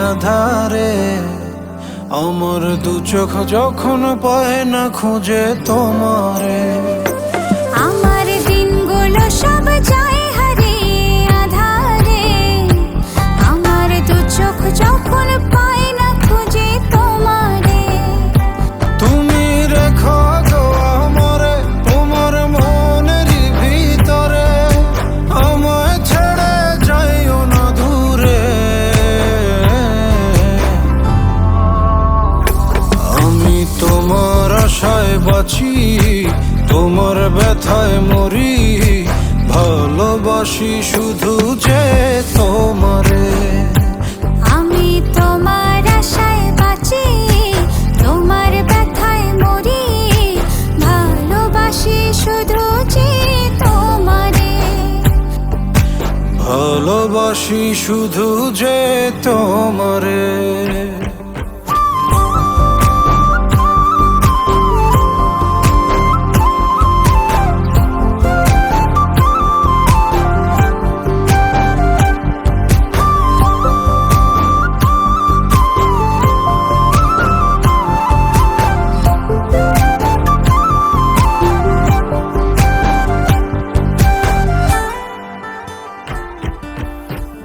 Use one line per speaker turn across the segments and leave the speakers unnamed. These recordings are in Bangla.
আধারে আমার দু চোখ যখন পায় না খুঁজে তোমারে।
আমার দিনগুলো সব যায় হারিয়ে আধারে, আমার দু চোখ যখন পায় না খুঁজে তোমারে।
তুমি রেখো গো আমারে তোমার মনের ভিতরে, আমায় ছেড়ে যাইও না দূরে। আমি তোমার আশায় বাঁচি, তোমার ব্যথায় মরি, ভালোবাসি শুধু যে তোমারে।
আমি তোমার আশায় বাঁচি, তোমার ব্যথায় মরি, ভালোবাসি শুধু যে তোমারে।
ভালোবাসি শুধু যে তোমারে।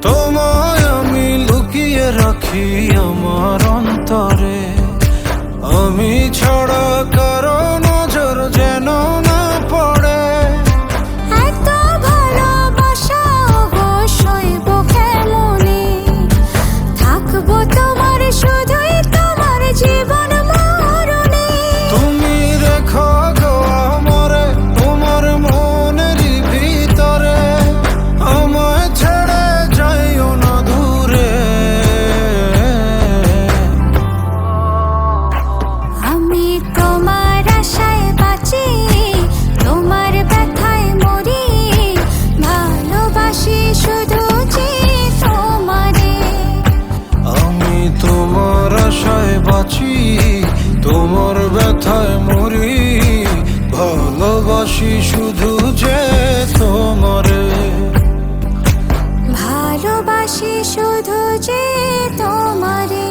তোমায় আমি লুকিয়ে রাখি আমার অন্তরে, আমি ছাড়া কারো নজর যেন না পড়ে।
এত ভালোবাসা অবশ্যইব কেমনে, থাকবো তোমার শুধুই তোমার জীবন মরণে।
তুমি রেখো গো আমারে তোমার মনের ভিতরে, আমায় ছেড়ে যাইও না দূরে।
আমি তোমার আশায় বাঁচি, তোমার ব্যথায় মরি, ভালোবাসি শুধু যে তোমারে।
আমি তোমার আশায় বাঁচি, তোমার ব্যথায় মরি, ভালোবাসি শুধু যে তোমারে।
ভালোবাসি শুধু যে তোমারে।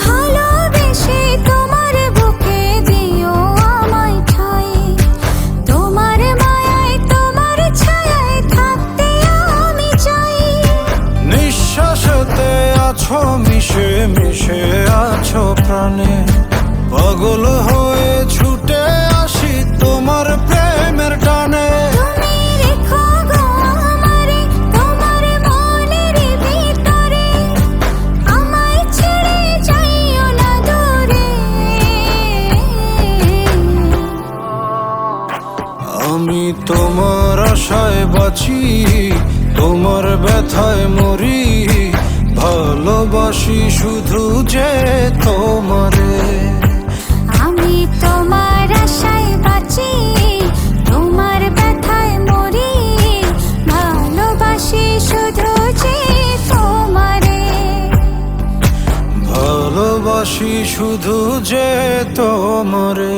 ভালোবেসে তোমার বুকে দিও আমায় ঠাঁই, তোমার মায়ায় তোমার ছায়ায় থাকতে আমি চাই।
নিঃশ্বাসেতে আছো মিশে মিশে আছো প্রাণে, পাগল হয়ে ছুটে আসি তোমার প্রেমের টানে।
তুমি রেখো গো আমারে তোমার মনের ভিতরে, আমায় ছেড়ে যাইও না দূরে।
আমি তোমার আশায় বাঁচি, তোমার ব্যথায় মরি, ভালোবাসি শুধু যে তোমারে।
আমি তোমার আশায় বাঁচি, তোমার ব্যথায় মরি, ভালোবাসি শুধু যে তোমারে।
ভালোবাসি শুধু যে তোমারে।